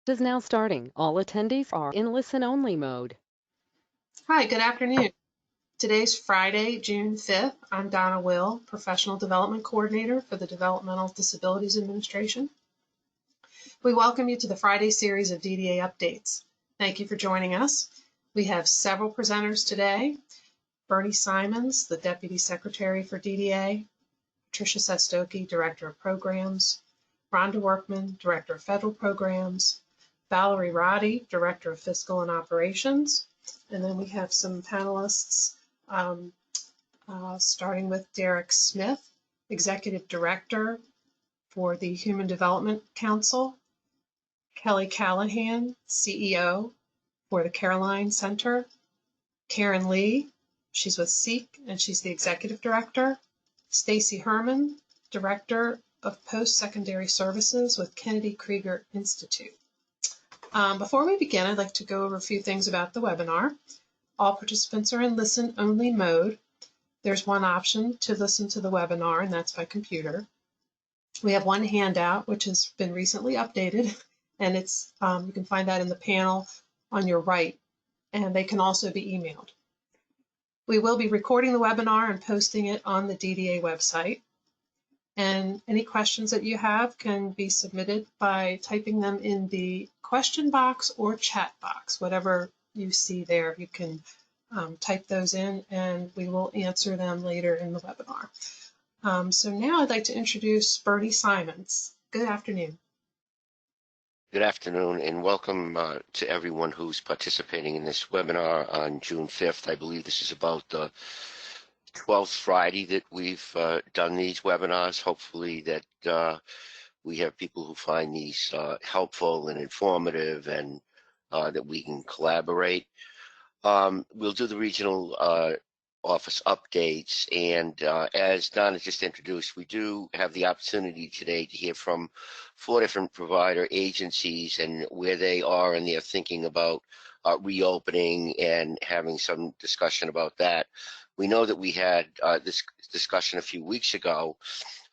Is now starting. All attendees are in listen-only mode. Hi, good afternoon. Today's Friday, June 5th. I'm Donna Will, Professional Development Coordinator for the Developmental Disabilities Administration. We welcome you to the Friday series of DDA updates. Thank you for joining us. We have several presenters today. Bernie Simons, the Deputy Secretary for DDA, Patricia Sestoki, Director of Programs, Rhonda Workman, Director of Federal Programs, Valerie Roddy, Director of Fiscal and Operations, and then we have some panelists, starting with Derek Smith, Executive Director for the Human Development Council, Kelly Callahan, CEO for the Caroline Center, Karen Lee, she's with SEEC and she's the Executive Director, Stacy Herman, Director of Post-Secondary Services with Kennedy Krieger Institute. Before we begin, I'd like to go over a few things about the webinar. All participants are in listen-only mode. There's one option to listen to the webinar, and that's by computer. We have one handout, which has been recently updated, and it's you can find that in the panel on your right, and they can also be emailed. We will be recording the webinar and posting it on the DDA website. And any questions that you have can be submitted by typing them in the question box or chat box, whatever you see there. You can type those in and we will answer them later in the webinar. So now I'd like to introduce Bernie Simons. Good afternoon. Good afternoon and welcome to everyone who's participating in this webinar on June 5th. I believe this is about the 12th Friday that we've done these webinars. Hopefully that we have people who find these helpful and informative, and that we can collaborate. We'll do the regional office updates, and as Donna just introduced, we do have the opportunity today to hear from 4 different provider agencies and where they are in their thinking about reopening and having some discussion about that. We know that we had this discussion a few weeks ago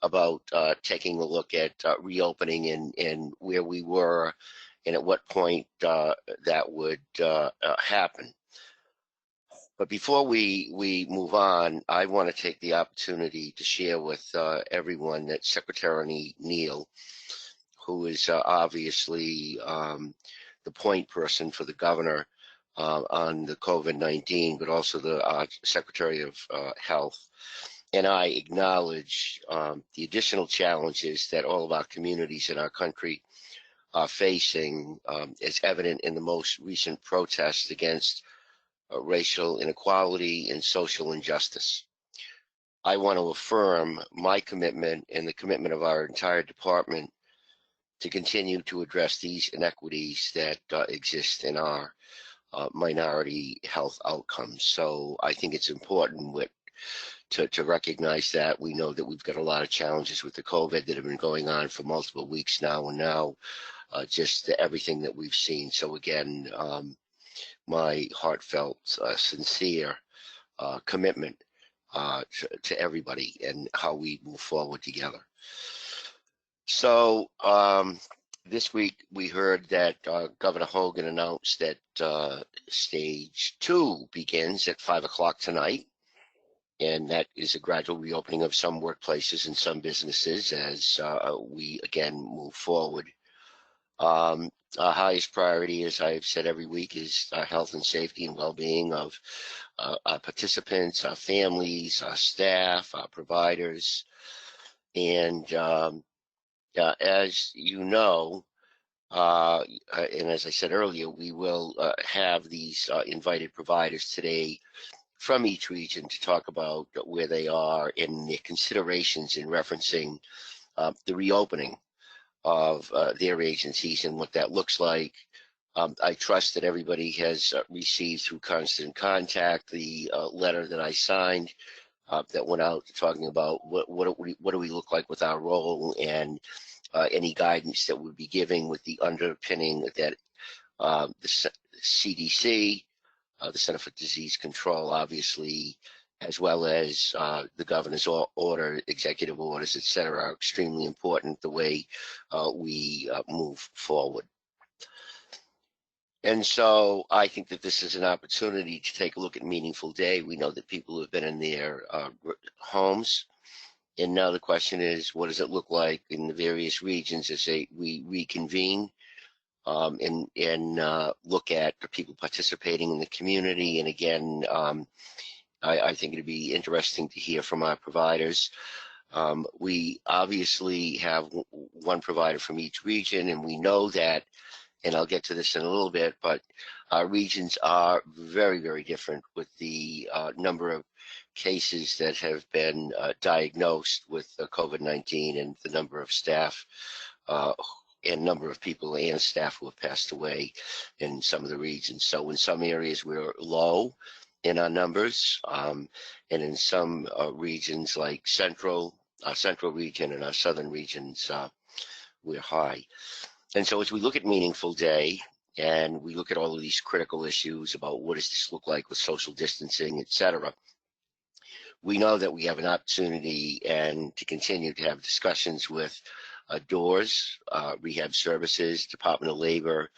about taking a look at reopening and where we were and at what point that would happen. But before we move on, I want to take the opportunity to share with everyone that Secretary Neal, who is obviously the point person for the governor on the COVID-19, but also the Secretary of Health, and I acknowledge the additional challenges that all of our communities in our country are facing, as evident in the most recent protests against racial inequality and social injustice. I want to affirm my commitment and the commitment of our entire department to continue to address these inequities that exist in our minority health outcomes. So I think it's important to recognize that. We know that we've got a lot of challenges with the COVID that have been going on for multiple weeks now, and now just everything that we've seen. So again, my heartfelt, sincere commitment to everybody and how we move forward together. So this week we heard that Governor Hogan announced that stage 2 begins at 5 o'clock tonight, and that is a gradual reopening of some workplaces and some businesses as we again move forward. Our highest priority, as I've said every week, is health and safety and well-being of our participants, our families, our staff, our providers. And as you know, and as I said earlier, we will have these invited providers today from each region to talk about where they are in their considerations in referencing the reopening of their agencies and what that looks like. I trust that everybody has received through Constant Contact the letter that I signed that went out talking about what do we look like with our role, and any guidance that we'll be giving, with the underpinning that the CDC, the Center for Disease Control, obviously, as well as the governor's order, executive orders, et cetera, are extremely important the way we move forward. And so I think that this is an opportunity to take a look at Meaningful Day. We know that people have been in their homes. And now the question is, what does it look like in the various regions as we reconvene and look at the people participating in the community? And again, I think it'd be interesting to hear from our providers. We obviously have one provider from each region, and we know that, and I'll get to this in a little bit, but our regions are very, very different with the number of cases that have been diagnosed with COVID-19 and the number of staff and number of people and staff who have passed away in some of the regions. So in some areas we're low in our numbers, and in some regions like our central region and our southern regions, we're high. And so as we look at Meaningful Day and we look at all of these critical issues about what does this look like with social distancing, et cetera, we know that we have an opportunity and to continue to have discussions with DOORS, Rehab Services, Department of Labor,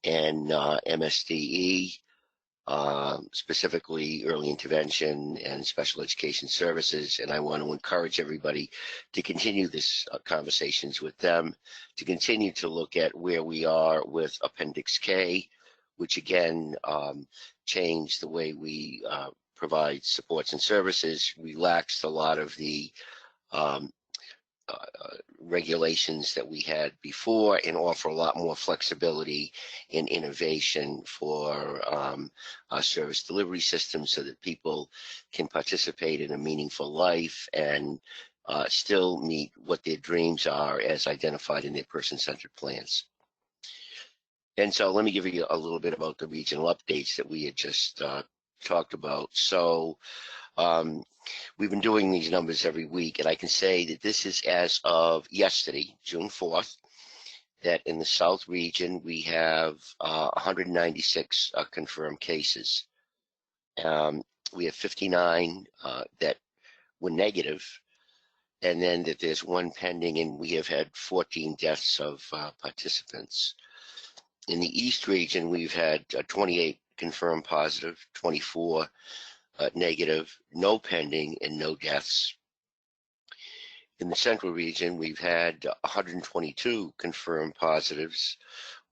and MSDE, specifically early intervention and special education services. And I want to encourage everybody to continue this conversations with them, to continue to look at where we are with Appendix K, which again changed the way we provide supports and services, relaxed a lot of the regulations that we had before, and offer a lot more flexibility and innovation for our service delivery system so that people can participate in a meaningful life and still meet what their dreams are as identified in their person-centered plans. And so let me give you a little bit about the regional updates that we had just talked about. So we've been doing these numbers every week, and I can say that this is as of yesterday, June 4th, that in the South region, we have 196 confirmed cases. We have 59 that were negative, and then that there's one pending, and we have had 14 deaths of participants. In the East region, we've had 28 confirmed positive, 24 negative, no pending, and no deaths. In the Central region, we've had 122 confirmed positives,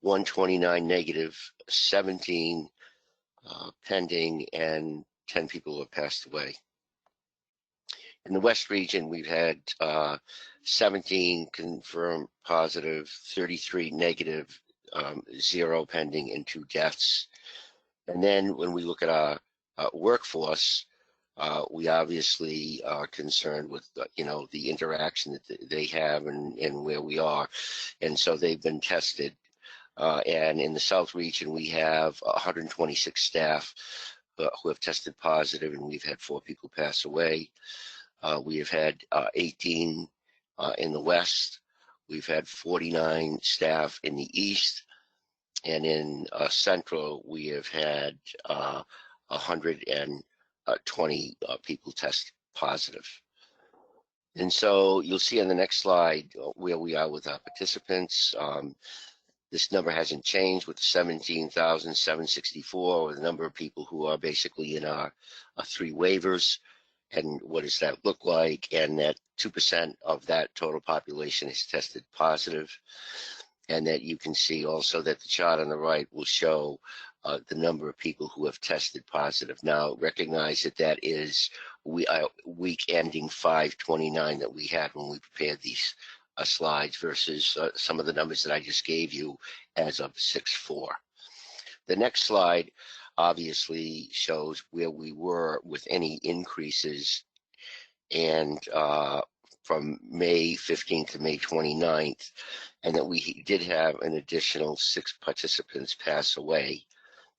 129 negative, 17 pending, and 10 people who have passed away. In the West region, we've had 17 confirmed positive, 33 negative, 0 pending, and 2 deaths. And then when we look at our workforce, we obviously are concerned with the interaction that they have and where we are, and so they've been tested. And in the South region, we have 126 staff who have tested positive, and we've had 4 people pass away. We have had 18 in the West. We've had 49 staff in the East, and in Central, we have had 120 people test positive. And so you'll see on the next slide where we are with our participants. This number hasn't changed with 17,764, or the number of people who are basically in our 3 waivers. And what does that look like? And that 2% of that total population is tested positive. And that you can see also that the chart on the right will show the number of people who have tested positive. Now, recognize that that is week ending 5/29 that we had when we prepared these slides versus some of the numbers that I just gave you as of 6/4. The next slide obviously shows where we were with any increases, and from May 15th to May 29th, and that we did have an additional 6 participants pass away,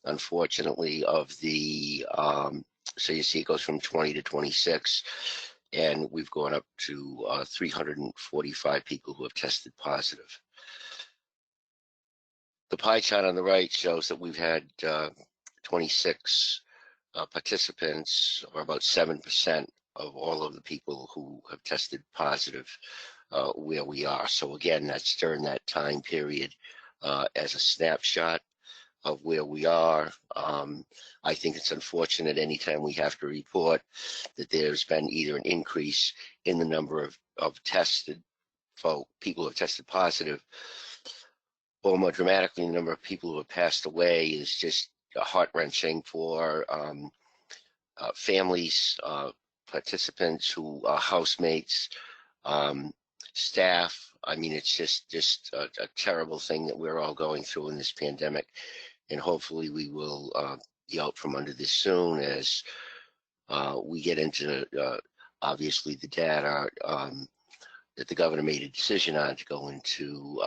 unfortunately, of the, so you see it goes from 20 to 26, and we've gone up to 345 people who have tested positive. The pie chart on the right shows that we've had 26 participants, or about 7% of all of the people who have tested positive where we are. So again, that's during that time period as a snapshot. of where we are. I think it's unfortunate anytime we have to report that there's been either an increase in the number of tested people who have tested positive, or more dramatically, the number of people who have passed away is just heart-wrenching for families, participants who are housemates, staff. I mean, it's just a terrible thing that we're all going through in this pandemic, and hopefully we will be out from under this soon as we get into obviously the data that the governor made a decision on to go into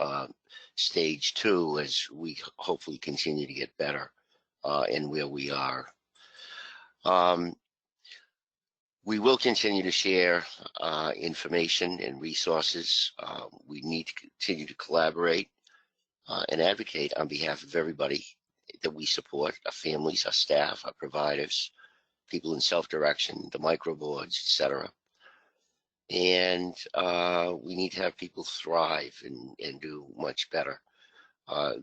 stage 2 as we hopefully continue to get better in where we are. We will continue to share information and resources. We need to continue to collaborate and advocate on behalf of everybody that we support, our families, our staff, our providers, people in self-direction, the microboards, etc. And we need to have people thrive and do much better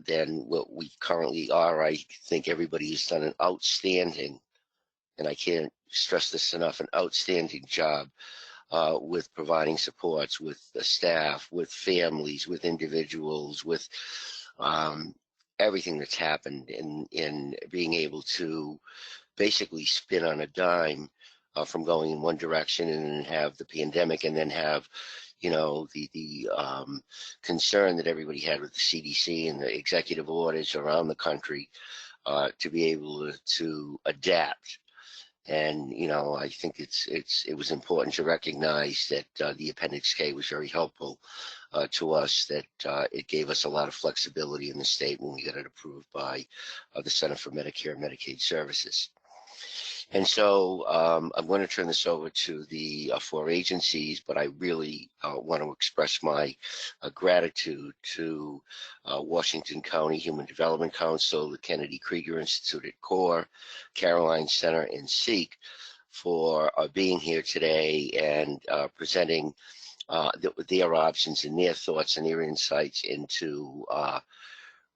than what we currently are. I think everybody has done an outstanding, and I can't stress this enough, an outstanding job with providing supports with the staff, with families, with individuals, with everything that's happened in being able to basically spin on a dime from going in one direction and have the pandemic, and then have, you know, the concern that everybody had with the CDC and the executive orders around the country to be able to adapt. And, you know, I think it was important to recognize that the Appendix K was very helpful to us, that it gave us a lot of flexibility in the state when we got it approved by the Center for Medicare and Medicaid Services. And so I'm going to turn this over to the 4 agencies, but I really want to express my gratitude to Washington County Human Development Council, the Kennedy Krieger Institute at CORE, Caroline Center, and SEEC for being here today and presenting their options and their thoughts and their insights into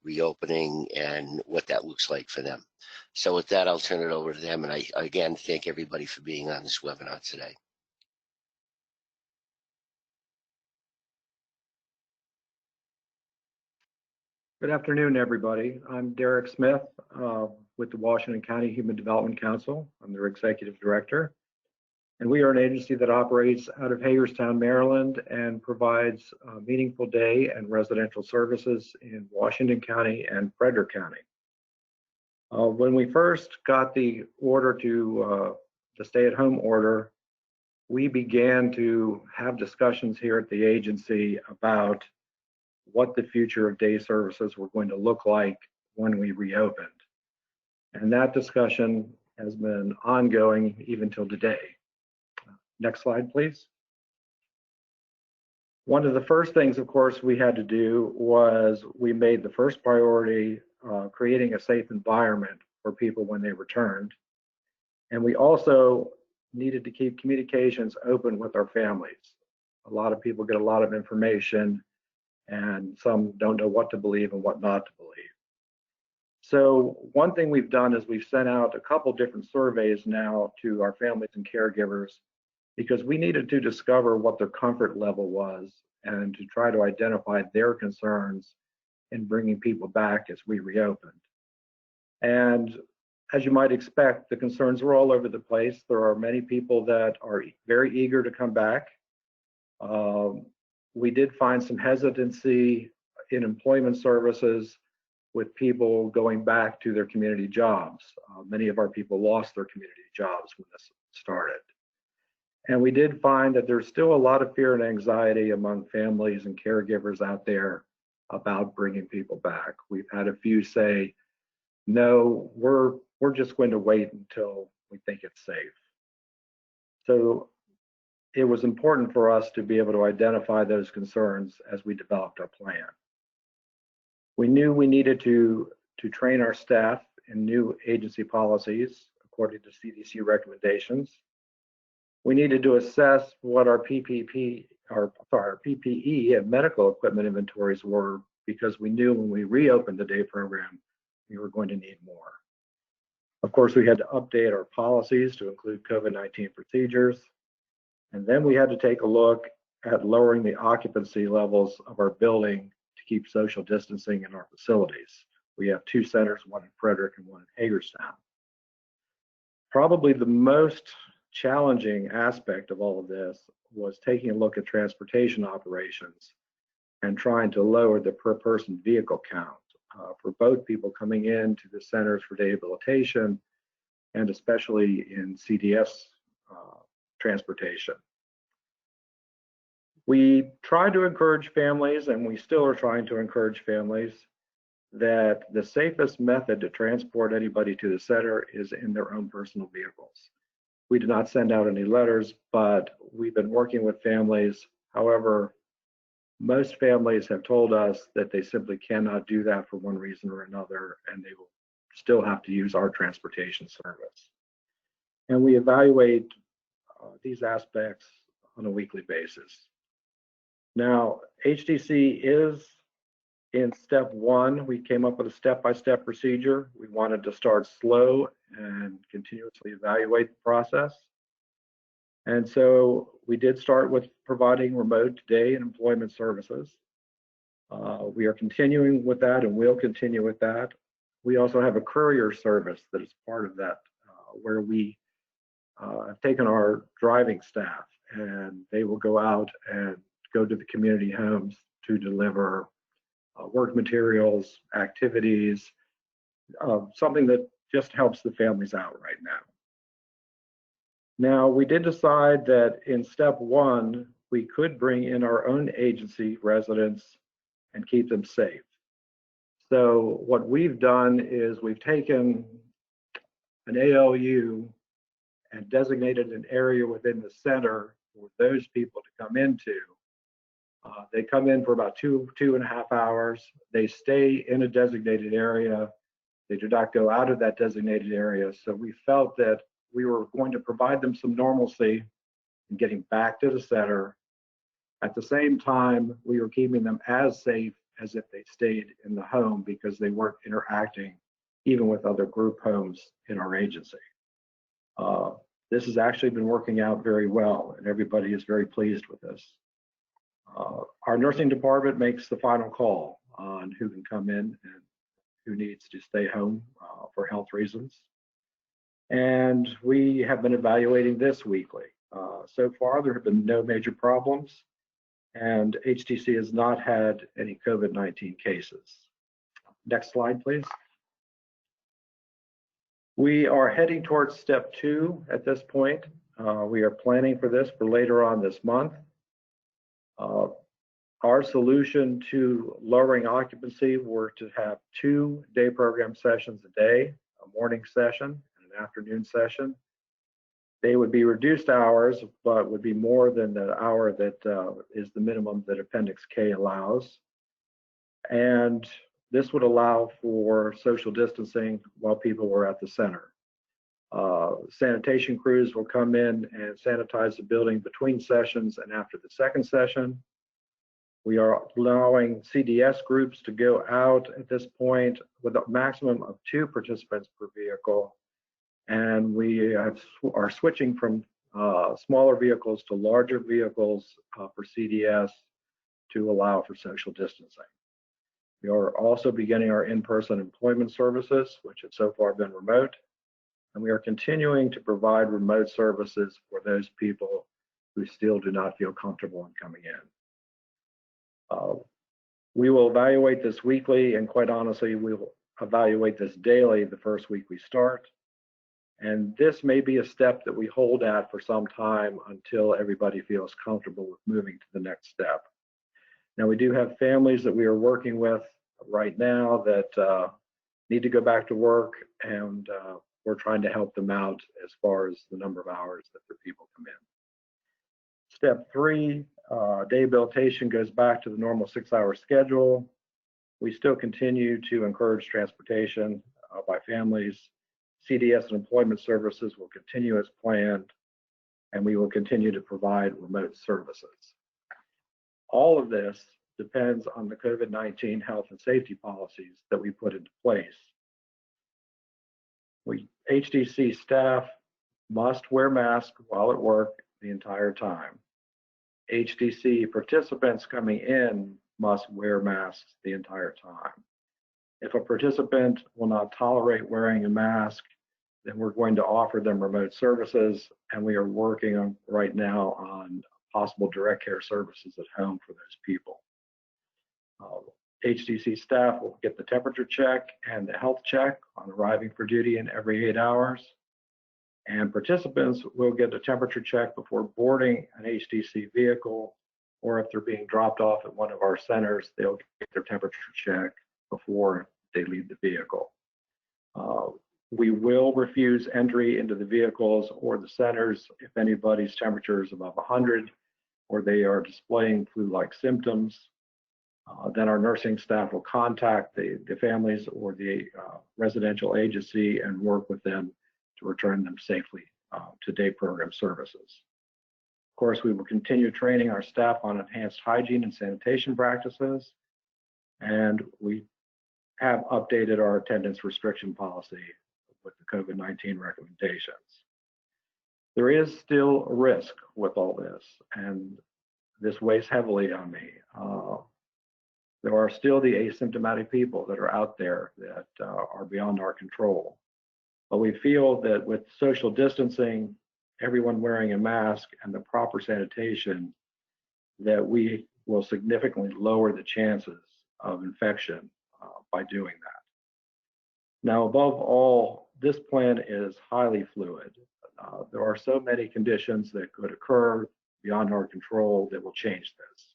reopening and what that looks like for them. So with that, I'll turn it over to them. And I, again, thank everybody for being on this webinar today. Good afternoon, everybody. I'm Derek Smith with the Washington County Human Development Council. I'm their executive director. And we are an agency that operates out of Hagerstown, Maryland, and provides meaningful day and residential services in Washington County and Frederick County. When we first got the order to the stay-at-home order, we began to have discussions here at the agency about what the future of day services were going to look like when we reopened. And that discussion has been ongoing even till today. Next slide, please. One of the first things, of course, we had to do was we made the first priority creating a safe environment for people when they returned. And we also needed to keep communications open with our families. A lot of people get a lot of information, and some don't know what to believe and what not to believe. So one thing we've done is we've sent out a couple different surveys now to our families and caregivers, because we needed to discover what their comfort level was and to try to identify their concerns in bringing people back as we reopened. And as you might expect, the concerns were all over the place. There are many people that are very eager to come back. We did find some hesitancy in employment services with people going back to their community jobs. Many of our people lost their community jobs when this started. And we did find that there's still a lot of fear and anxiety among families and caregivers out there about bringing people back. We've had a few say, no, we're just going to wait until we think it's safe. So it was important for us to be able to identify those concerns as we developed our plan. We knew we needed to train our staff in new agency policies according to CDC recommendations. We needed to assess what our PPE and medical equipment inventories were, because we knew when we reopened the day program, we were going to need more. Of course, we had to update our policies to include COVID-19 procedures. And then we had to take a look at lowering the occupancy levels of our building to keep social distancing in our facilities. We have 2 centers, one in Frederick and one in Hagerstown. Probably the most challenging aspect of all of this was taking a look at transportation operations and trying to lower the per person vehicle count for both people coming into the centers for rehabilitation and especially in CDS transportation. We tried to encourage families, and we still are trying to encourage families, that the safest method to transport anybody to the center is in their own personal vehicles. We did not send out any letters, but we've been working with families. However, most families have told us that they simply cannot do that for one reason or another, and they will still have to use our transportation service. And we evaluate these aspects on a weekly basis. Now, HDC is in step 1. We came up with a step-by-step procedure. We wanted to start slow and continuously evaluate the process. And so we did start with providing remote day and employment services. We are continuing with that and will continue with that. We also have a courier service that is part of that, where we have taken our driving staff and they will go out and go to the community homes to deliver work materials, activities, something that just helps the families out right now. Now, we did decide that in step 1, we could bring in our own agency residents and keep them safe. So what we've done is we've taken an ALU and designated an area within the center for those people to come into. They come in for about 2.5 hours. They stay in a designated area. They do not go out of that designated area. So we felt that we were going to provide them some normalcy in getting back to the center. At the same time, we were keeping them as safe as if they stayed in the home because they weren't interacting even with other group homes in our agency. This has actually been working out very well, and everybody is very pleased with this. Our nursing department makes the final call on who can come in and who needs to stay home for health reasons. And we have been evaluating this weekly. So far, there have been no major problems, and HDC has not had any COVID-19 cases. Next slide, please. We are heading towards step 2 at this point. We are planning for this for later on this month. Our solution to lowering occupancy were to have 2 day program sessions a day, a morning session and an afternoon session. They would be reduced hours, but would be more than the hour that is the minimum that Appendix K allows. And this would allow for social distancing while people were at the center. Sanitation crews will come in and sanitize the building between sessions and after the second session. We are allowing CDS groups to go out at this point with a maximum of 2 participants per vehicle. And we are switching from smaller vehicles to larger vehicles for CDS to allow for social distancing. We are also beginning our in-person employment services, which have so far been remote. And we are continuing to provide remote services for those people who still do not feel comfortable in coming in. We will evaluate this weekly, and quite honestly, we will evaluate this daily the first week we start. And this may be a step that we hold at for some time until everybody feels comfortable with moving to the next step. Now, we do have families that we are working with right now that need to go back to work, and we're trying to help them out as far as the number of hours that their people come in. Step 3, rehabilitation goes back to the normal 6-hour schedule. We still continue to encourage transportation by families. CDS and employment services will continue as planned, and we will continue to provide remote services. All of this depends on the COVID-19 health and safety policies that we put into place. HDC staff must wear masks while at work the entire time. HDC participants coming in must wear masks the entire time. If a participant will not tolerate wearing a mask, then we're going to offer them remote services, and we are working on right now on possible direct care services at home for those people. HDC staff will get the temperature check and the health check on arriving for duty in every 8 hours. And participants will get a temperature check before boarding an HDC vehicle, or if they're being dropped off at one of our centers, they'll get their temperature check before they leave the vehicle. We will refuse entry into the vehicles or the centers if anybody's temperature is above 100 or they are displaying flu-like symptoms. Then our nursing staff will contact the families or the residential agency and work with them to return them safely to day program services. Of course, we will continue training our staff on enhanced hygiene and sanitation practices, and we have updated our attendance restriction policy with the COVID-19 recommendations. There is still a risk with all this, and this weighs heavily on me. There are still the asymptomatic people that are out there that are beyond our control. But we feel that with social distancing, everyone wearing a mask, and the proper sanitation, that we will significantly lower the chances of infection by doing that. Now, above all, this plan is highly fluid. There are so many conditions that could occur beyond our control that will change this.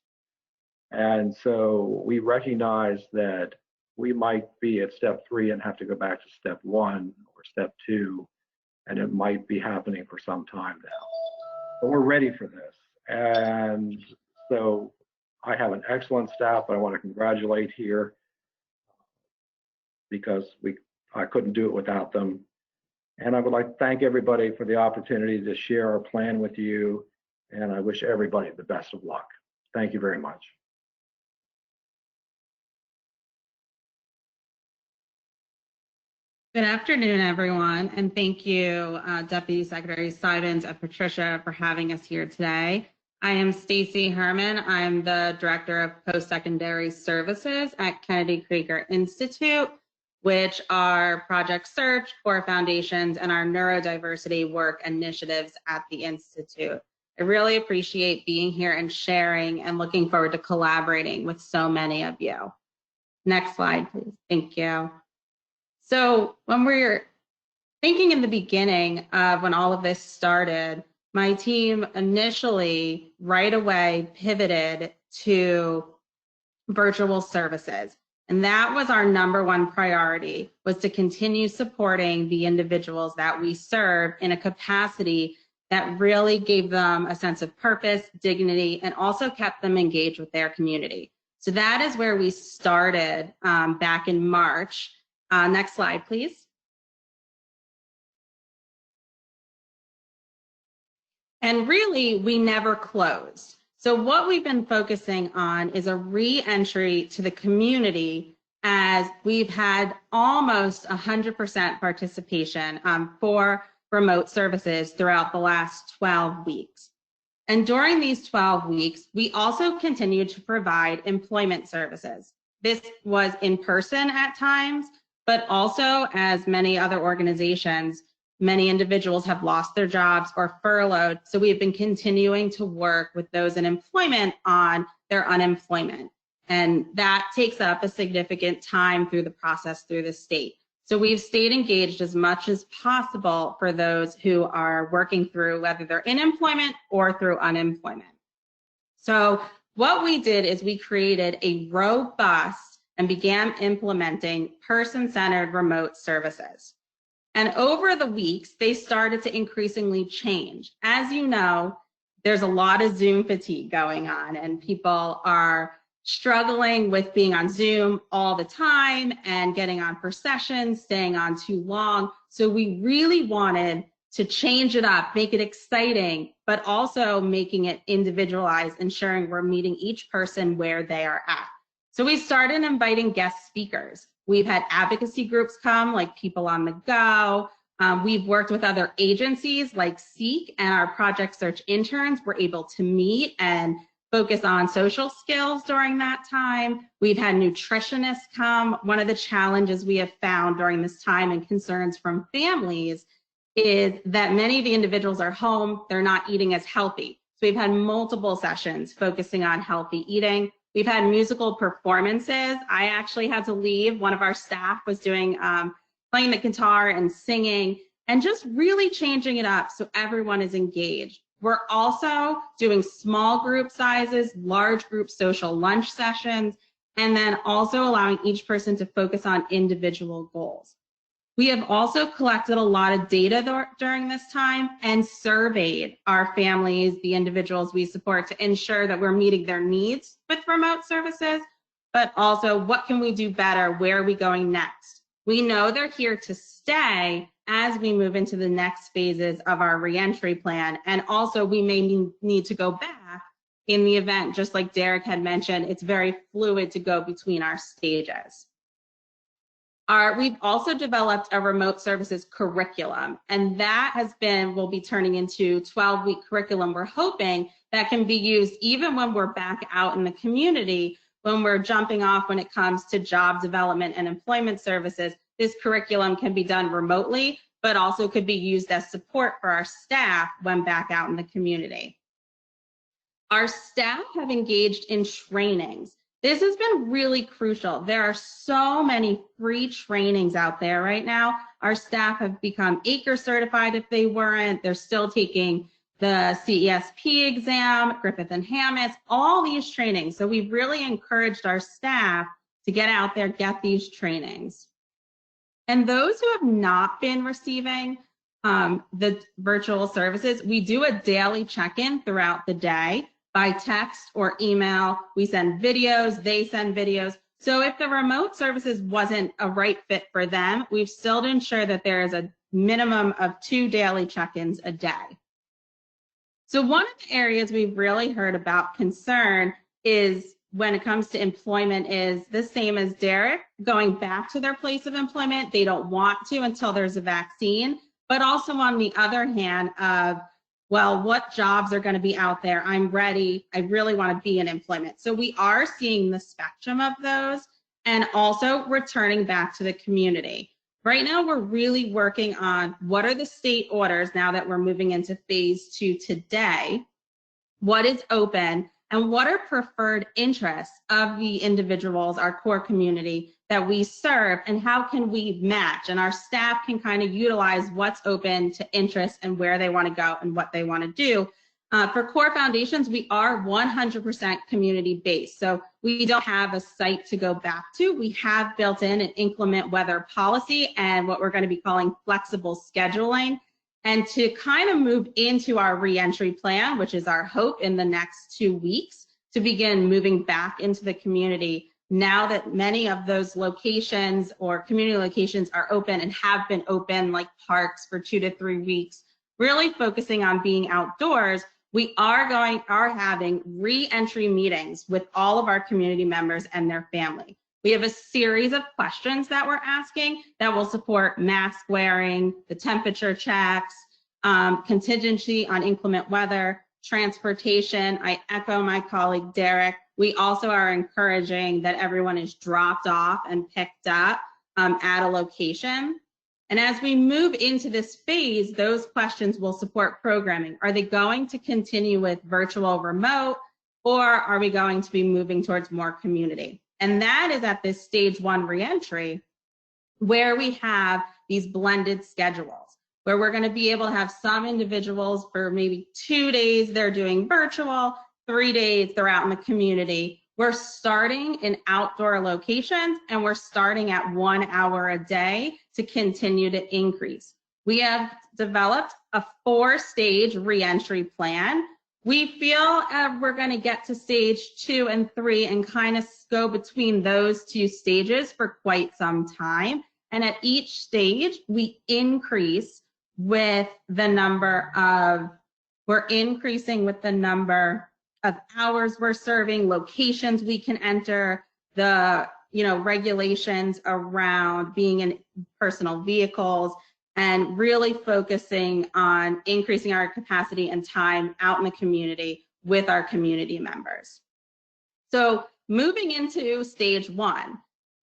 And so we recognize that we might be at step 3 and have to go back to step 1 or step 2, and it might be happening for some time now. But we're ready for this. And so I have an excellent staff I want to congratulate here because I couldn't do it without them. And I would like to thank everybody for the opportunity to share our plan with you. And I wish everybody the best of luck. Thank you very much. Good afternoon, everyone, and thank you, Deputy Secretary Simons and Patricia, for having us here today. I am Stacy Herman. I'm the Director of Post-Secondary Services at Kennedy Krieger Institute, which are Project Search, core foundations, and our neurodiversity work initiatives at the Institute. I really appreciate being here and sharing and looking forward to collaborating with so many of you. Next slide, please. Thank you. So when we're thinking in the beginning of when all of this started, my team initially right away pivoted to virtual services. And that was our #1 priority, was to continue supporting the individuals that we serve in a capacity that really gave them a sense of purpose, dignity, and also kept them engaged with their community. So that is where we started back in March. Next slide, please. And really, we never closed. So what we've been focusing on is a re-entry to the community, as we've had almost 100% participation for remote services throughout the last 12 weeks. And during these 12 weeks, we also continued to provide employment services. This was in person at times, but also, as many other organizations, many individuals have lost their jobs or furloughed. So we've been continuing to work with those in employment on their unemployment. And that takes up a significant time through the process through the state. So we've stayed engaged as much as possible for those who are working through, whether they're in employment or through unemployment. So what we did is we created a robust and began implementing person-centered remote services. And over the weeks, they started to increasingly change. As you know, there's a lot of Zoom fatigue going on, and people are struggling with being on Zoom all the time and getting on for sessions, staying on too long. So we really wanted to change it up, make it exciting, but also making it individualized, ensuring we're meeting each person where they are at. So we started inviting guest speakers. We've had advocacy groups come, like People on the Go. We've worked with other agencies like SEEC, and our project search interns were able to meet and focus on social skills during that time. We've had nutritionists come. One of the challenges we have found during this time and concerns from families is that many of the individuals are home, they're not eating as healthy. So we've had multiple sessions focusing on healthy eating. We've had musical performances. I actually had to leave. One of our staff was doing playing the guitar and singing, and just really changing it up so everyone is engaged. We're also doing small group sizes, large group social lunch sessions, and then also allowing each person to focus on individual goals. We have also collected a lot of data during this time and surveyed our families, the individuals we support, to ensure that we're meeting their needs with remote services, but also what can we do better? Where are we going next? We know they're here to stay as we move into the next phases of our reentry plan. And also we may need to go back in the event, just like Derek had mentioned, it's very fluid to go between our stages. We've also developed a remote services curriculum, and that will be turning into 12-week curriculum. We're hoping that can be used even when we're back out in the community, when we're jumping off when it comes to job development and employment services. This curriculum can be done remotely, but also could be used as support for our staff when back out in the community. Our staff have engaged in trainings. This has been really crucial. There are so many free trainings out there right now. Our staff have become ACRE certified if they weren't. They're still taking the CESP exam, Griffith and Hammett, all these trainings. So we've really encouraged our staff to get out there, get these trainings. And those who have not been receiving the virtual services, we do a daily check-in throughout the day by text or email. We send videos, they send videos. So if the remote services wasn't a right fit for them, we've still ensured that there is a minimum of 2 daily check-ins a day. So one of the areas we've really heard about concern is when it comes to employment is the same as Derek, going back to their place of employment. They don't want to until there's a vaccine, but also on the other hand of, well, what jobs are going to be out there? I'm ready. I really want to be in employment. So we are seeing the spectrum of those and also returning back to the community. Right now, we're really working on what are the state orders now that we're moving into phase 2 today, what is open, and what are preferred interests of the individuals, our core community that we serve, and how can we match? And our staff can kind of utilize what's open to interest and where they want to go and what they want to do. For core foundations, we are 100% community-based. So we don't have a site to go back to. We have built in an inclement weather policy and what we're going to be calling flexible scheduling. And to kind of move into our reentry plan, which is our hope in the next 2 weeks, to begin moving back into the community now that many of those locations or community locations are open and have been open, like parks, for 2 to 3 weeks, really focusing on being outdoors. We are having re-entry meetings with all of our community members and their family. We have a series of questions that we're asking that will support mask wearing, the temperature checks, contingency on inclement weather, transportation. I echo my colleague Derek. We also are encouraging that everyone is dropped off and picked up at a location. And as we move into this phase, those questions will support programming. Are they going to continue with virtual remote, or are we going to be moving towards more community? And that is at this stage 1 reentry, where we have these blended schedules, where we're going to be able to have some individuals for maybe 2 days, they're doing virtual, 3 days they're out in the community. We're starting in outdoor locations and we're starting at 1 hour a day to continue to increase. We have developed a 4-stage reentry plan. We feel we're going to get to stage 2 and 3 and kind of go between those 2 stages for quite some time. And at each stage, we increase with the number of, we're increasing with the number of hours we're serving, locations we can enter, the regulations around being in personal vehicles, and really focusing on increasing our capacity and time out in the community with our community members. So moving into stage 1,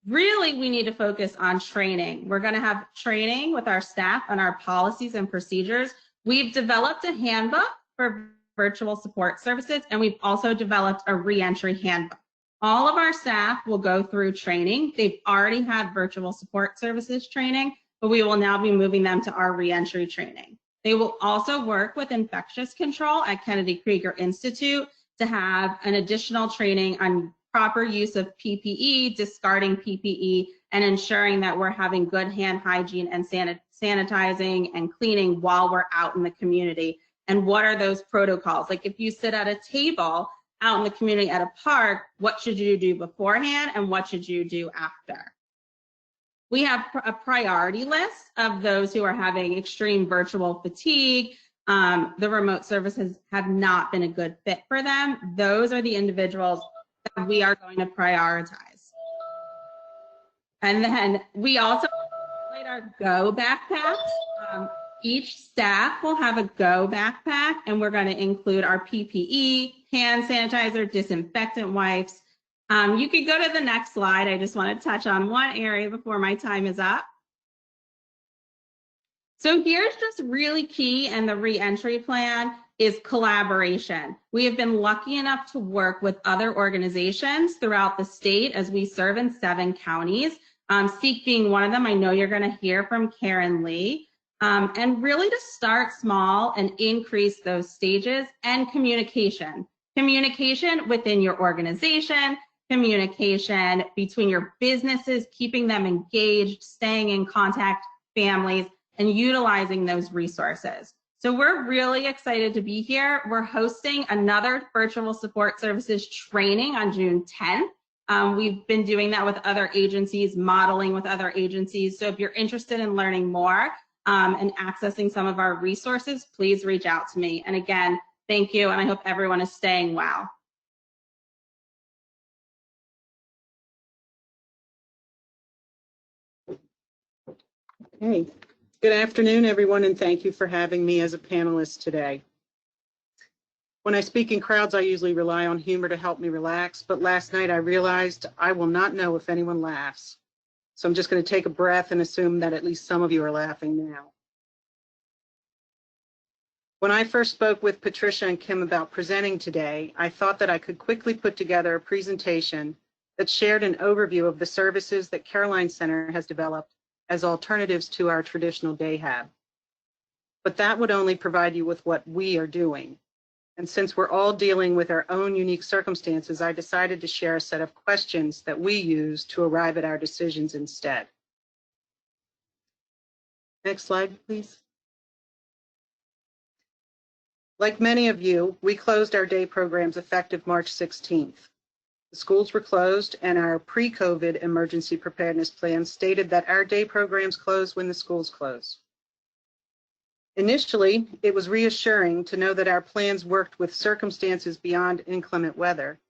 really we need to focus on training. We're going to have training with our staff on our policies and procedures. We've developed a handbook for virtual support services, and we've also developed a reentry handbook. All of our staff will go through training. They've already had virtual support services training, but we will now be moving them to our reentry training. They will also work with infectious control at Krieger Institute to have an additional training on proper use of PPE, discarding PPE, and ensuring that we're having good hand hygiene and sanitizing and cleaning while we're out in the community. And what are those protocols? Like if you sit at a table out in the community at a park, what should you do beforehand and what should you do after? We have a priority list of those who are having extreme virtual fatigue. The remote services have not been a good fit for them. Those are the individuals that we are going to prioritize. And then we also highlight our GO backpacks. Each staff will have a GO backpack, and we're going to include our PPE, hand sanitizer, disinfectant wipes. You could go to the next slide. I just want to touch on one area before my time is up. So here's just really key, and the reentry plan is collaboration. We have been lucky enough to work with other organizations throughout the state as we serve in 7 counties, SEEC being one of them. I know you're going to hear from Karen Lee. And really to start small and increase those stages, and communication. Communication within your organization, communication between your businesses, keeping them engaged, staying in contact, families, and utilizing those resources. So we're really excited to be here. We're hosting another virtual support services training on June 10th. We've been doing that with other agencies, modeling with other agencies. So if you're interested in learning more and accessing some of our resources, please reach out to me. And again, thank you, and I hope everyone is staying well. Hey, good afternoon, everyone, and thank you for having me as a panelist today. When I speak in crowds, I usually rely on humor to help me relax, but last night I realized I will not know if anyone laughs. So I'm just going to take a breath and assume that at least some of you are laughing now. When I first spoke with Patricia and Kim about presenting today, I thought that I could quickly put together a presentation that shared an overview of the services that Caroline Center has developed as alternatives to our traditional day hab. But that would only provide you with what we are doing. And since we're all dealing with our own unique circumstances, I decided to share a set of questions that we use to arrive at our decisions instead. Next slide, please. Like many of you, we closed our day programs effective March 16th. The schools were closed, and our pre-COVID emergency preparedness plan stated that our day programs close when the schools close. Initially, it was reassuring to know that our plans worked with circumstances beyond inclement weather,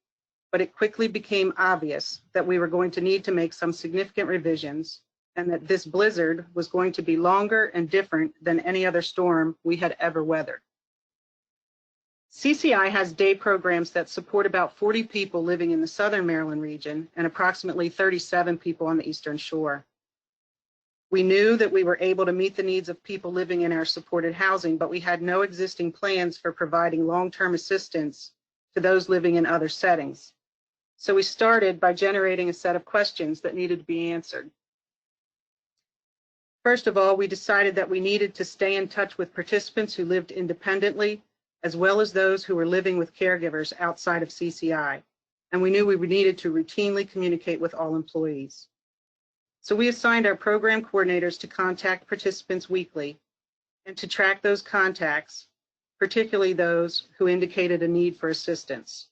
but it quickly became obvious that we were going to need to make some significant revisions, and that this blizzard was going to be longer and different than any other storm we had ever weathered. CCI has day programs that support about 40 people living in the Southern Maryland region and approximately 37 people on the Eastern Shore. We knew that we were able to meet the needs of people living in our supported housing, but we had no existing plans for providing long-term assistance to those living in other settings. So we started by generating a set of questions that needed to be answered. First of all, we decided that we needed to stay in touch with participants who lived independently, as well as those who were living with caregivers outside of CCI. And we knew we needed to routinely communicate with all employees. So we assigned our program coordinators to contact participants weekly and to track those contacts, particularly those who indicated a need for assistance.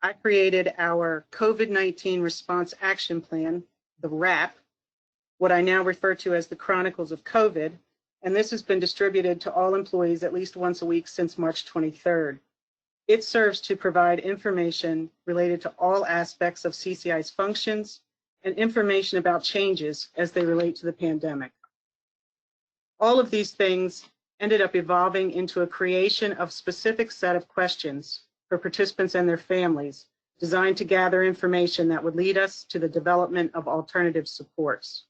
I created our COVID-19 Response Action Plan, the RAP, what I now refer to as the Chronicles of COVID, and this has been distributed to all employees at least once a week since March 23rd. It serves to provide information related to all aspects of CCI's functions and information about changes as they relate to the pandemic. All of these things ended up evolving into a creation of specific set of questions for participants and their families, designed to gather information that would lead us to the development of alternative supports.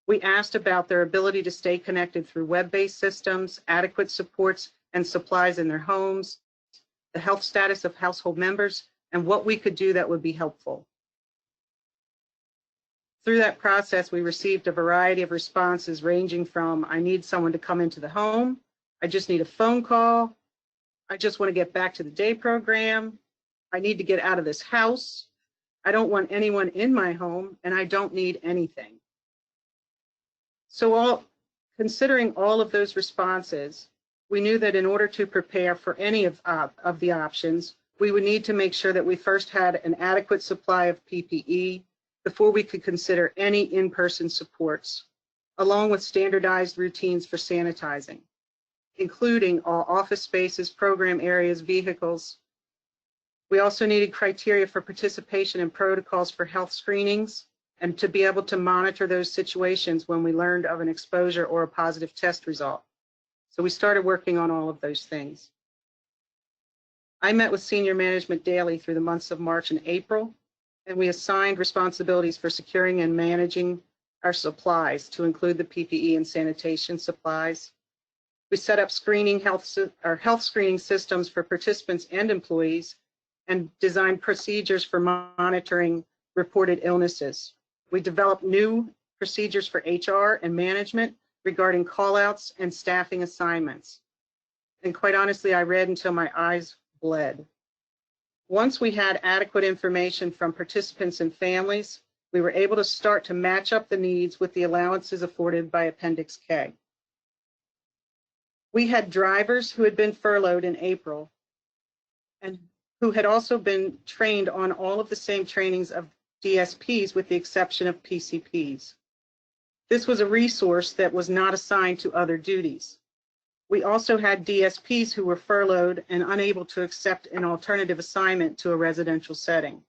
We asked about their ability to stay connected through web-based systems, adequate supports and supplies in their homes, the health status of household members, and what we could do that would be helpful. Through that process, we received a variety of responses ranging from, I need someone to come into the home, I just need a phone call, I just want to get back to the day program, I need to get out of this house, I don't want anyone in my home, and I don't need anything. So considering all of those responses, we knew that in order to prepare for any of the options, we would need to make sure that we first had an adequate supply of PPE before we could consider any in-person supports, along with standardized routines for sanitizing, including all office spaces, program areas, vehicles. We also needed criteria for participation and protocols for health screenings, and to be able to monitor those situations when we learned of an exposure or a positive test result. So we started working on all of those things. I met with senior management daily through the months of March and April, and we assigned responsibilities for securing and managing our supplies to include the PPE and sanitation supplies. We set up health screening systems for participants and employees, and designed procedures for monitoring reported illnesses. We developed new procedures for HR and management regarding callouts and staffing assignments. And quite honestly, I read until my eyes bled. Once we had adequate information from participants and families, we were able to start to match up the needs with the allowances afforded by Appendix K. We had drivers who had been furloughed in April and who had also been trained on all of the same trainings of DSPs with the exception of PCPs. This was a resource that was not assigned to other duties. We also had DSPs who were furloughed and unable to accept an alternative assignment to a residential setting.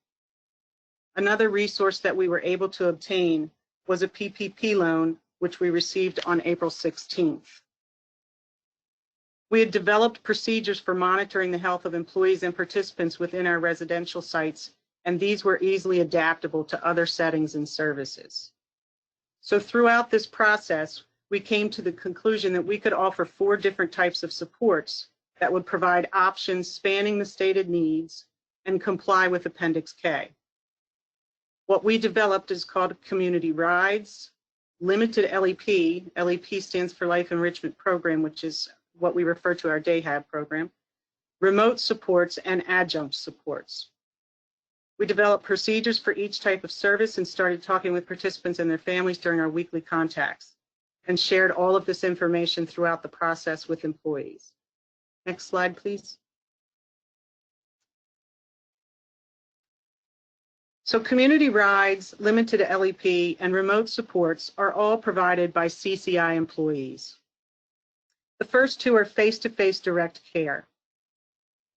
Another resource that we were able to obtain was a PPP loan, which we received on April 16th. We had developed procedures for monitoring the health of employees and participants within our residential sites, and these were easily adaptable to other settings and services. So throughout this process, we came to the conclusion that we could offer 4 different types of supports that would provide options spanning the stated needs and comply with Appendix K. What we developed is called Community Rides, Limited LEP. LEP stands for Life Enrichment Program, which is what we refer to our DayHab program, remote supports, and adjunct supports. We developed procedures for each type of service and started talking with participants and their families during our weekly contacts, and shared all of this information throughout the process with employees. Next slide, please. So community rides, limited LEP, and remote supports are all provided by CCI employees. The first 2 are face-to-face direct care.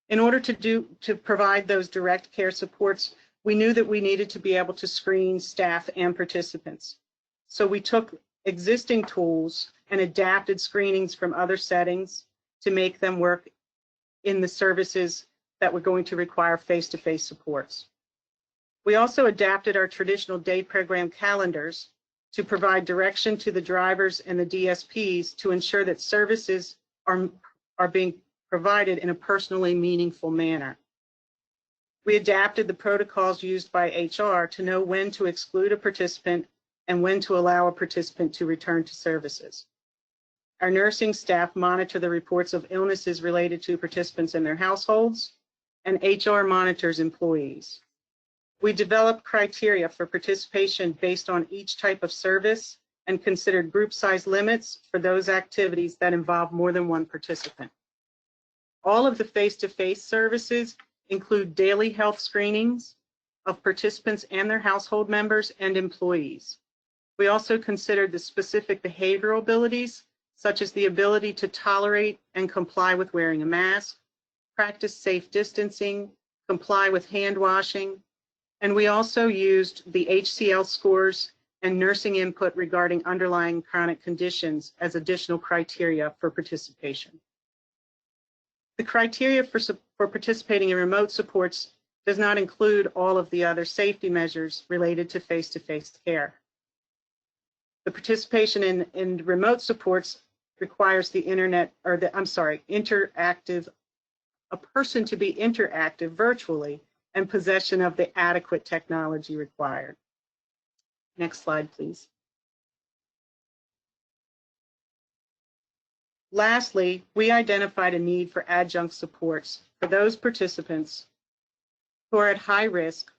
In order to provide those direct care supports, we knew that we needed to be able to screen staff and participants. So we took existing tools and adapted screenings from other settings to make them work in the services that were going to require face-to-face supports. We also adapted our traditional day program calendars to provide direction to the drivers and the DSPs to ensure that services are being provided in a personally meaningful manner. We adapted the protocols used by HR to know when to exclude a participant and when to allow a participant to return to services. Our nursing staff monitor the reports of illnesses related to participants and their households, and HR monitors employees. We developed criteria for participation based on each type of service and considered group size limits for those activities that involve more than one participant. All of the face-to-face services include daily health screenings of participants and their household members and employees. We also considered the specific behavioral abilities, such as the ability to tolerate and comply with wearing a mask, practice safe distancing, comply with hand washing, and we also used the HCL scores and nursing input regarding underlying chronic conditions as additional criteria for participation. The criteria for participating in remote supports does not include all of the other safety measures related to face-to-face care. The participation in remote supports requires the a person to be interactive virtually and possession of the adequate technology required. Next slide, please. Lastly, we identified a need for adjunct supports for those participants who are at high risk,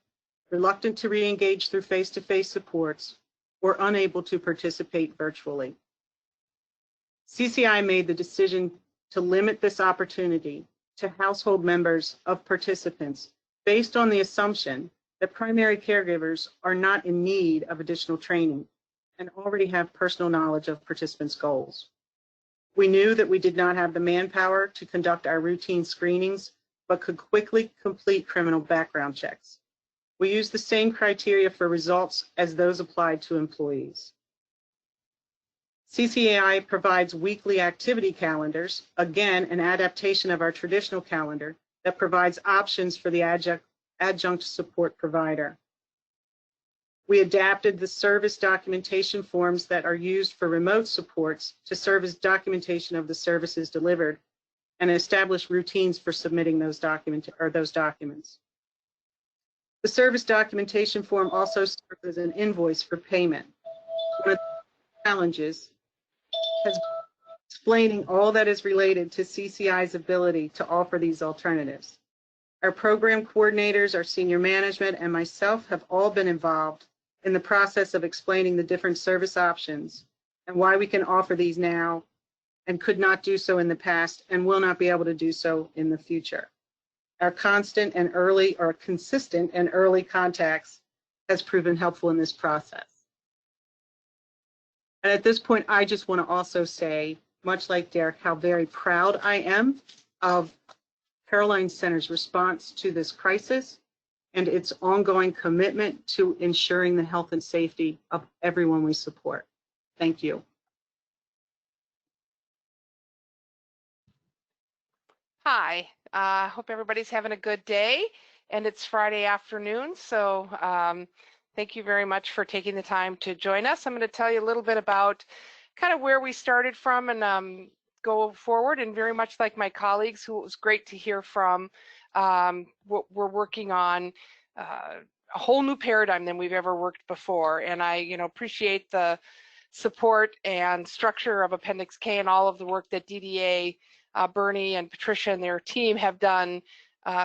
reluctant to re-engage through face-to-face supports, or unable to participate virtually. CCI made the decision to limit this opportunity to household members of participants based on the assumption that primary caregivers are not in need of additional training and already have personal knowledge of participants' goals. We knew that we did not have the manpower to conduct our routine screenings, but could quickly complete criminal background checks. We used the same criteria for results as those applied to employees. CCAI provides weekly activity calendars, again, an adaptation of our traditional calendar that provides options for the adjunct support provider. We adapted the service documentation forms that are used for remote supports to serve as documentation of the services delivered and established routines for submitting those documents. The service documentation form also serves as an invoice for payment. One of the challenges has been explaining all that is related to CCI's ability to offer these alternatives. Our program coordinators, our senior management, and myself have all been involved in the process of explaining the different service options and why we can offer these now and could not do so in the past and will not be able to do so in the future. Our consistent and early contacts has proven helpful in this process. And at this point, I just want to also say, much like Derek, how very proud I am of Caroline Center's response to this crisis and its ongoing commitment to ensuring the health and safety of everyone we support. Thank you. Hi, hope everybody's having a good day, and it's Friday afternoon, so thank you very much for taking the time to join us. I'm going to tell you a little bit about kind of where we started from and go forward, and very much like my colleagues, who it was great to hear from, we're working on a whole new paradigm than we've ever worked before, and I appreciate the support and structure of Appendix K and all of the work that DDA, Bernie and Patricia and their team have done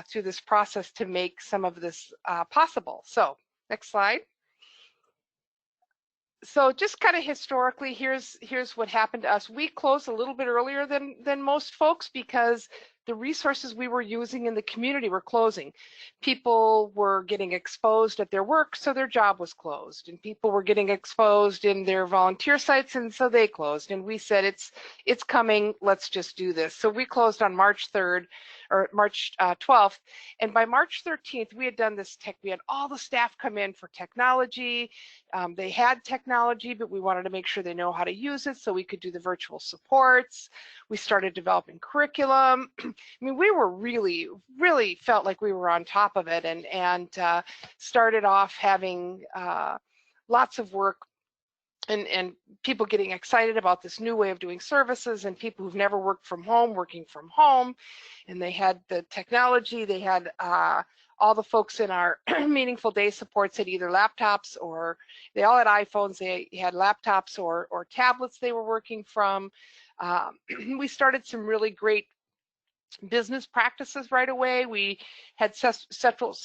through this process to make some of this possible. So next slide. So just kind of historically, here's what happened to us. We closed a little bit earlier than most folks because the resources we were using in the community were closing. People were getting exposed at their work, so their job was closed, and people were getting exposed in their volunteer sites, and so they closed. And we said, it's coming, let's just do this. So we closed on March 3rd or March 12th, and by March 13th we had done this we had all the staff come in for technology. They had technology, but we wanted to make sure they know how to use it so we could do the virtual supports. We started developing curriculum. I mean, we were really felt like we were on top of it, and started off having lots of work and people getting excited about this new way of doing services, and people who've never worked from home working from home, and they had the technology. They had all the folks in our meaningful day supports had either laptops, or they all had iPhones. They had laptops or tablets they were working from. We started some really great business practices right away. We had central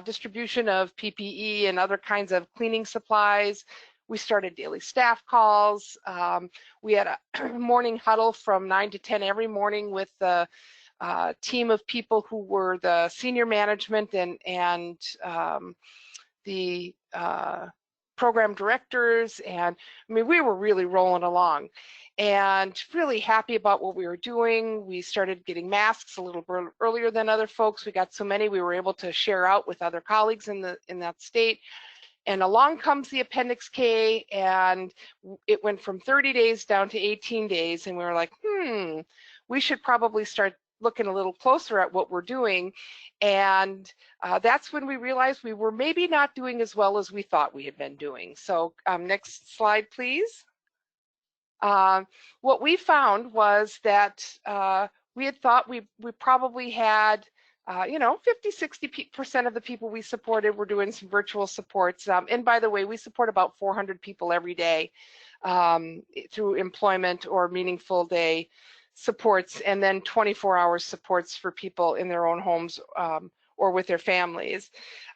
distribution of PPE and other kinds of cleaning supplies. We started daily staff calls. We had a morning huddle from 9 to 10 every morning with the team of people who were the senior management and the program directors. And I mean, we were really rolling along and really happy about what we were doing. We started getting masks a little earlier than other folks. We got so many we were able to share out with other colleagues in that state. And along comes the Appendix K, and it went from 30 days down to 18 days, and we were like, we should probably start looking a little closer at what we're doing. And that's when we realized we were maybe not doing as well as we thought we had been doing. So next slide, please. What we found was that we had thought we probably had 50–60% of the people we supported were doing some virtual supports. And by the way, we support about 400 people every day through employment or meaningful day supports, and then 24-hour supports for people in their own homes or with their families.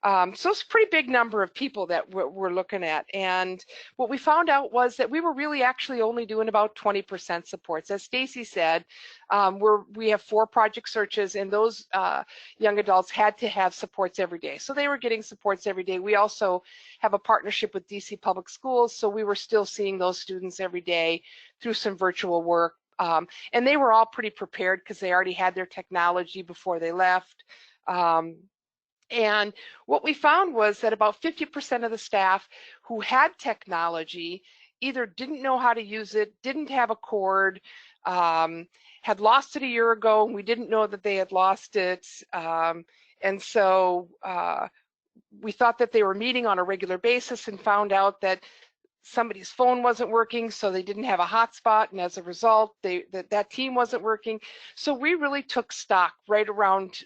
So it's a pretty big number of people that we're looking at. And what we found out was that we were really actually only doing about 20% supports. As Stacy said, we have 4 project searches, and those young adults had to have supports every day. So they were getting supports every day. We also have a partnership with DC Public Schools, so we were still seeing those students every day through some virtual work. And they were all pretty prepared because they already had their technology before they left. And what we found was that about 50% of the staff who had technology either didn't know how to use it, didn't have a cord, had lost it a year ago, and we didn't know that they had lost it. And so we thought that they were meeting on a regular basis and found out that somebody's phone wasn't working, so they didn't have a hotspot, and as a result, that team wasn't working. So we really took stock right around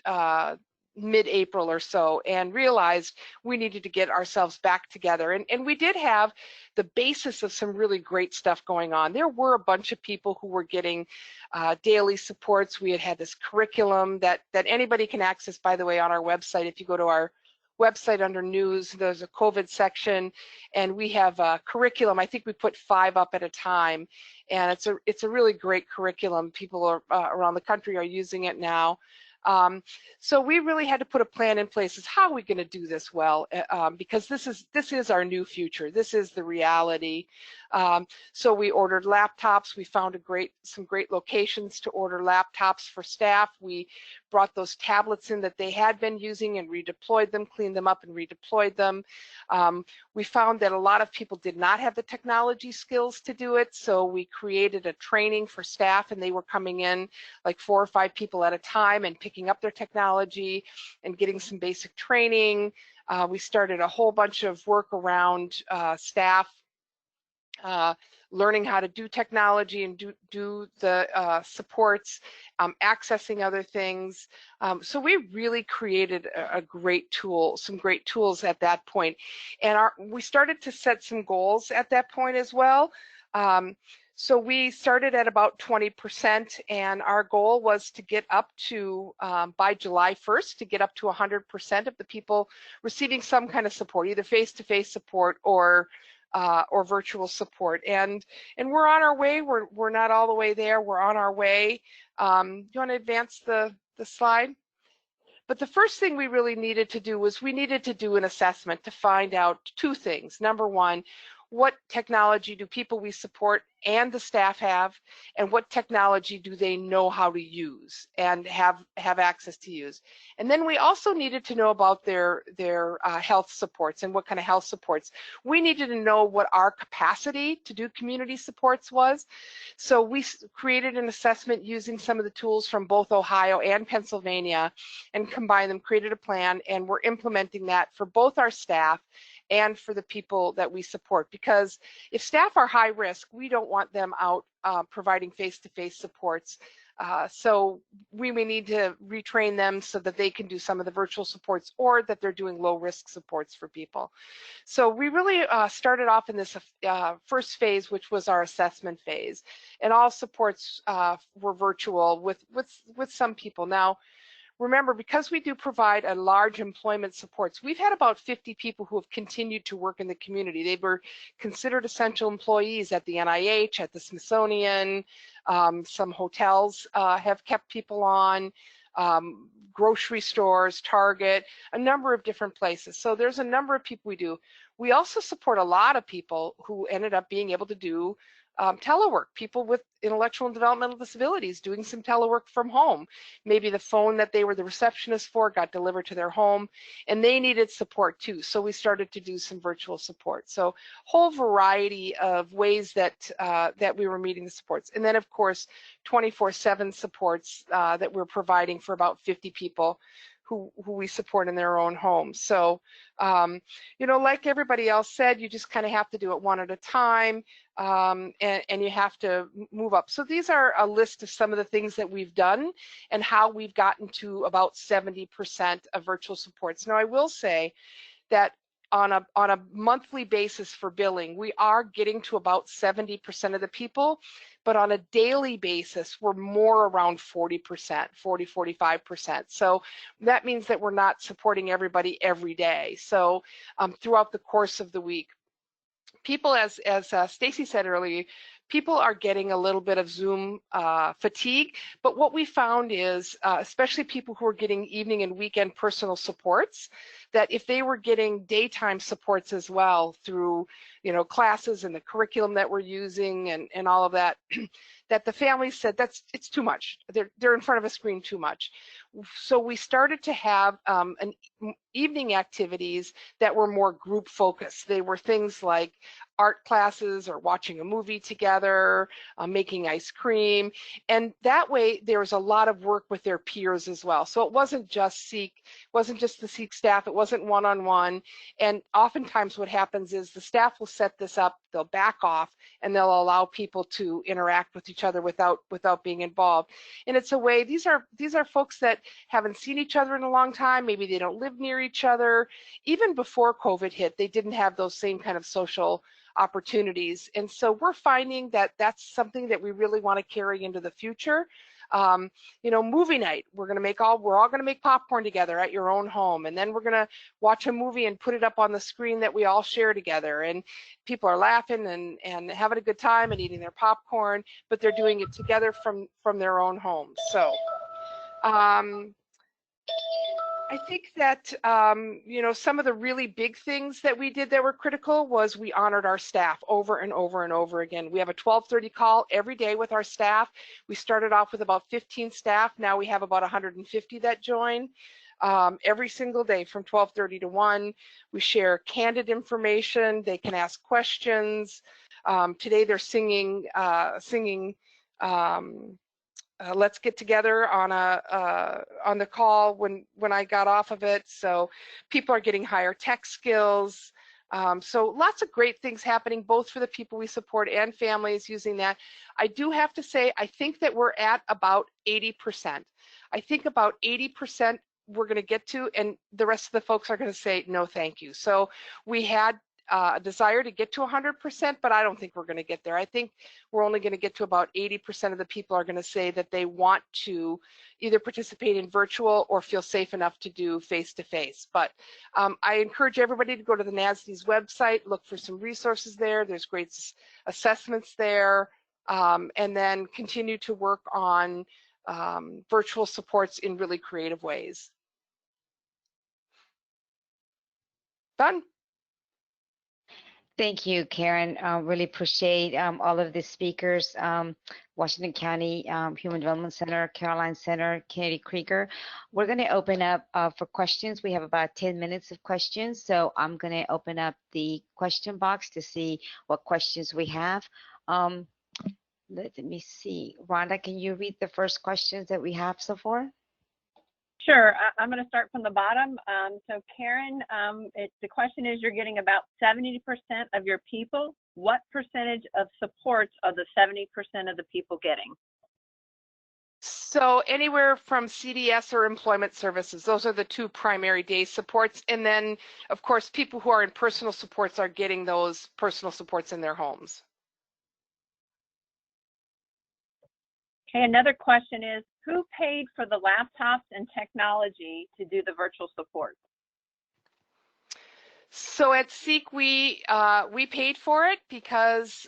mid-April or so and realized we needed to get ourselves back together. And we did have the basis of some really great stuff going on. There were a bunch of people who were getting daily supports. We had this curriculum that anybody can access, by the way, on our website. If you go to our website under news, there's a COVID section, and we have a curriculum. I think we put 5 up at a time, and it's a really great curriculum. People around the country are using it now. So we really had to put a plan in place. Is how are we going to do this well? Because this is our new future. This is the reality. So we ordered laptops. We found some great locations to order laptops for staff. We brought those tablets in that they had been using and redeployed them, cleaned them up and redeployed them. We found that a lot of people did not have the technology skills to do it, so we created a training for staff, and they were coming in like 4 or 5 people at a time and picking up their technology and getting some basic training. We started a whole bunch of work around staff learning how to do technology and do the supports, accessing other things. So we really created a great tool, some great tools at that point. And we started to set some goals at that point as well. So we started at about 20%, and our goal was to get up to, by July 1st, to get up to 100% of the people receiving some kind of support, either face-to-face support or virtual support. And we're on our way. We're not all the way there. We're on our way. You want to advance the slide? But the first thing we really needed to do was we needed to do an assessment to find out 2 things. Number one, what technology do people we support and the staff have, and what technology do they know how to use and have access to use? And then we also needed to know about their health supports and what kind of health supports. We needed to know what our capacity to do community supports was. So we created an assessment using some of the tools from both Ohio and Pennsylvania and combined them, created a plan, and we're implementing that for both our staff and for the people that we support. Because if staff are high risk, we don't want them out providing face-to-face supports. So we may need to retrain them so that they can do some of the virtual supports, or that they're doing low-risk supports for people. So we really started off in this first phase, which was our assessment phase, and all supports were virtual with some people. Now, remember, because we do provide a large employment supports, we've had about 50 people who have continued to work in the community. They were considered essential employees at the NIH, at the Smithsonian. Some hotels have kept people on, grocery stores, Target, a number of different places. So there's a number of people we do. We also support a lot of people who ended up being able to do telework, people with intellectual and developmental disabilities doing some telework from home. Maybe the phone that they were the receptionist for got delivered to their home and they needed support too. So we started to do some virtual support. So whole variety of ways that that we were meeting the supports. And then of course, 24/7 supports that we're providing for about 50 people who we support in their own homes. So, you know, like everybody else said, you just kind of have to do it one at a time, and you have to move up. So these are a list of some of the things that we've done and how we've gotten to about 70% of virtual supports. Now, I will say that on a monthly basis for billing, we are getting to about 70% of the people, but on a daily basis, we're more around 40%, 45%. So that means that we're not supporting everybody every day. So throughout the course of the week, people, as Stacy said earlier, people are getting a little bit of Zoom fatigue, but what we found is, especially people who are getting evening and weekend personal supports, that if they were getting daytime supports as well through, you know, classes and the curriculum that we're using and all of that, that the families said it's too much. They're in front of a screen too much. So we started to have evening activities that were more group focused. They were things like art classes or watching a movie together, making ice cream. And that way there was a lot of work with their peers as well. So it wasn't just SEEC, wasn't just the SEEC staff, it wasn't one-on-one. And oftentimes what happens is the staff will set this up, they'll back off, and they'll allow people to interact with each other without being involved. And it's a way, these are folks that haven't seen each other in a long time, maybe they don't live near each other. Even before COVID hit, they didn't have those same kind of social opportunities. And so we're finding that that's something that we really want to carry into the future. You know, movie night, we're all going to make popcorn together at your own home. And then we're going to watch a movie and put it up on the screen that we all share together. And people are laughing and having a good time and eating their popcorn, but they're doing it together from their own homes. So, I think that, you know, some of the really big things that we did that were critical was we honored our staff over and over and over again. We have a 12:30 call every day with our staff. We started off with about 15 staff. Now we have about 150 that join every single day from 12:30 to 1. We share candid information. They can ask questions. Today they're singing Let's Get Together on the call when I got off of it. So people are getting higher tech skills. So lots of great things happening, both for the people we support and families using that. I do have to say, I think that we're at about 80%. I think about 80% we're going to get to, and the rest of the folks are going to say, no, thank you. So we had a desire to get to 100%, but I don't think we're going to get there. I think we're only going to get to about 80% of the people are going to say that they want to either participate in virtual or feel safe enough to do face-to-face. But I encourage everybody to go to the NASD's website, look for some resources there. There's great assessments there, and then continue to work on virtual supports in really creative ways. Done. Thank you, Karen. Really appreciate all of the speakers, Washington County Human Development Center, Caroline Center, Kennedy Krieger. We're going to open up for questions. We have about 10 minutes of questions, so I'm going to open up the question box to see what questions we have. Let me see. Rhonda, can you read the first questions that we have so far? Sure. I'm going to start from the bottom. So Karen, the question is, you're getting about 70% of your people. What percentage of supports are the 70% of the people getting? So anywhere from CDS or employment services, those are the two primary day supports. And then, of course, people who are in personal supports are getting those personal supports in their homes. Okay, another question is, who paid for the laptops and technology to do the virtual support? So at SEEC, we paid for it because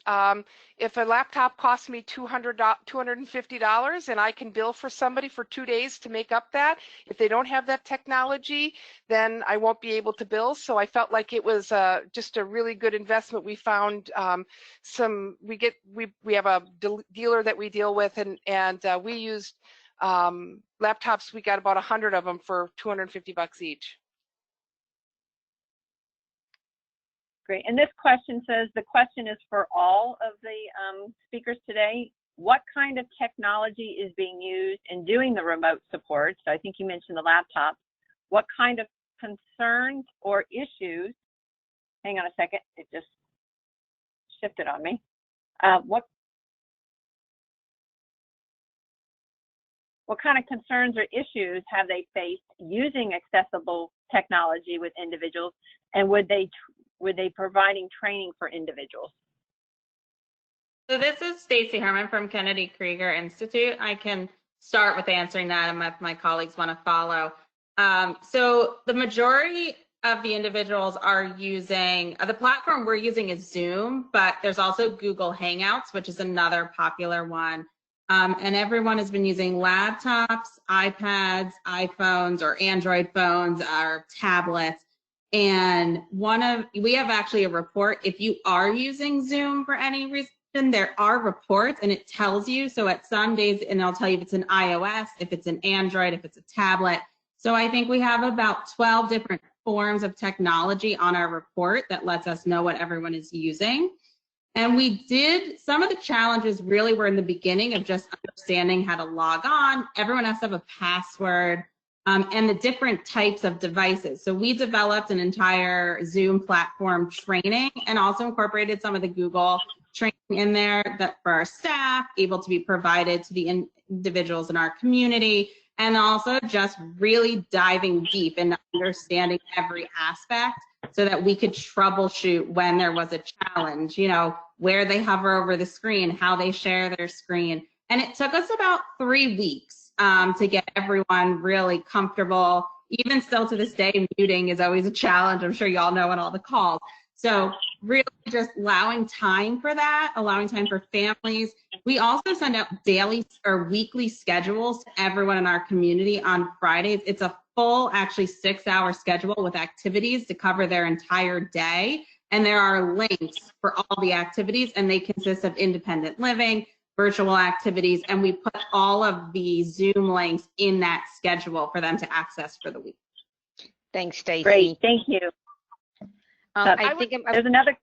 if a laptop costs me $250 and I can bill for somebody for 2 days to make up that, if they don't have that technology, then I won't be able to bill. So I felt like it was just a really good investment. We found we have a dealer that we deal with, and we used laptops. We got about 100 of them for $250 each. Great. And this question says, the question is for all of the speakers today. What kind of technology is being used in doing the remote support? So I think you mentioned the laptop. What kind of concerns or issues? Hang on a second. It just shifted on me. What kind of concerns or issues have they faced using accessible technology with individuals, and were they providing training for individuals? So this is Stacy Herman from Kennedy Krieger Institute. I can start with answering that, and if my colleagues want to follow. So the majority of the individuals are using, the platform we're using is Zoom, but there's also Google Hangouts, which is another popular one. And everyone has been using laptops, iPads, iPhones, or Android phones, or tablets. And we have actually a report. If you are using Zoom for any reason, there are reports, and it tells you. So at some days, and I'll tell you if it's an iOS, if it's an Android, if it's a tablet. So I think we have about 12 different forms of technology on our report that lets us know what everyone is using. And some of the challenges really were in the beginning of just understanding how to log on. Everyone has to have a password. And the different types of devices. So we developed an entire Zoom platform training and also incorporated some of the Google training in there that for our staff, able to be provided to the individuals in our community, and also just really diving deep into understanding every aspect so that we could troubleshoot when there was a challenge, where they hover over the screen, how they share their screen. And it took us about 3 weeks. To get everyone really comfortable. Even still to this day, muting is always a challenge. I'm sure you all know in all the calls. So really just allowing time for that, allowing time for families. We also send out daily or weekly schedules to everyone in our community on Fridays. It's a full, actually 6-hour schedule with activities to cover their entire day. And there are links for all the activities, and they consist of independent living, virtual activities, and we put all of the Zoom links in that schedule for them to access for the week. Thanks, Stacy. Great, thank you. There's another.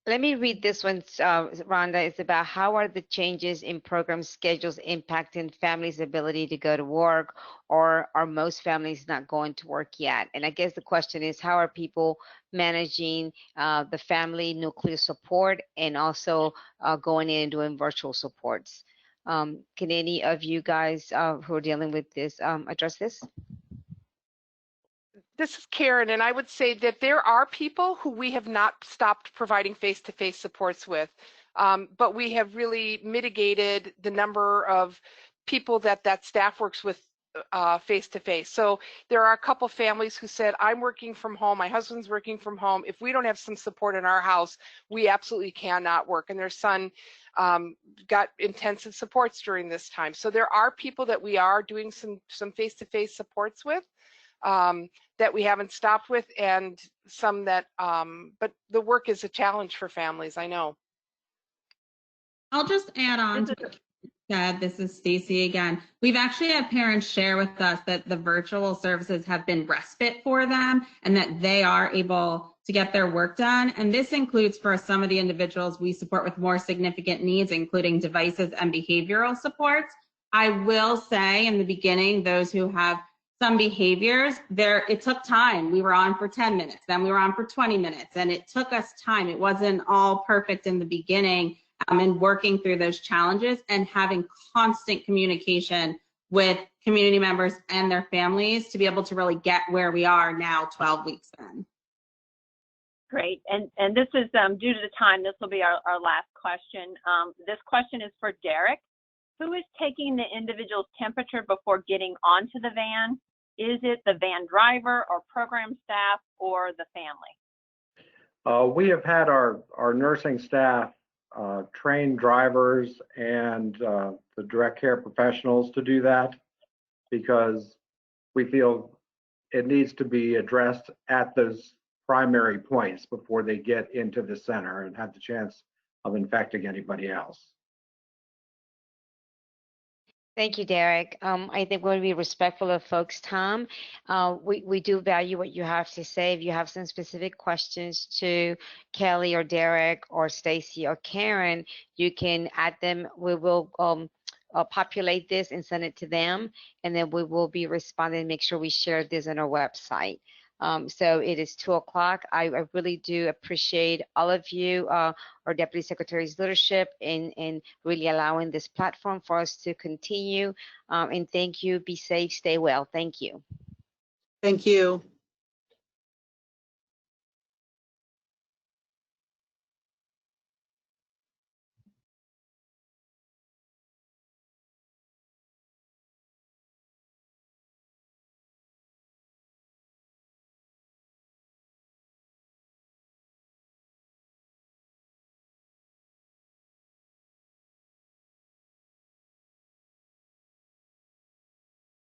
Let me read this one, Rhonda. It's about how are the changes in program schedules impacting families' ability to go to work, or are most families not going to work yet? And I guess the question is, how are people managing the family nuclear support and also going in and doing virtual supports? Can any of you guys who are dealing with this address this? This is Karen, and I would say that there are people who we have not stopped providing face-to-face supports with, but we have really mitigated the number of people that staff works with face-to-face. So there are a couple families who said, I'm working from home, my husband's working from home. If we don't have some support in our house, we absolutely cannot work. And their son got intensive supports during this time. So there are people that we are doing some face-to-face supports with. That we haven't stopped with, and some that, but the work is a challenge for families, I know. I'll just add on to what you said. This is Stacy again. We've actually had parents share with us that the virtual services have been respite for them and that they are able to get their work done. And this includes for some of the individuals we support with more significant needs, including devices and behavioral supports. I will say in the beginning, those who have some behaviors, it took time. We were on for 10 minutes, then we were on for 20 minutes, and it took us time. It wasn't all perfect in the beginning, and working through those challenges and having constant communication with community members and their families to be able to really get where we are now 12 weeks in. Great, and this is due to the time, this will be our last question. This question is for Derek. Who is taking the individual's temperature before getting onto the van? Is it the van driver or program staff or the family? We have had our nursing staff train drivers and the direct care professionals to do that, because we feel it needs to be addressed at those primary points before they get into the center and have the chance of infecting anybody else. Thank you, Derek. I think we'll be respectful of folks' time. We do value what you have to say. If you have some specific questions to Kelly or Derek or Stacy or Karen, you can add them. We will populate this and send it to them, and then we will be responding, make sure we share this on our website. So it is 2 o'clock. I really do appreciate all of you, our Deputy Secretary's leadership in really allowing this platform for us to continue. And thank you. Be safe, stay well. Thank you. Thank you.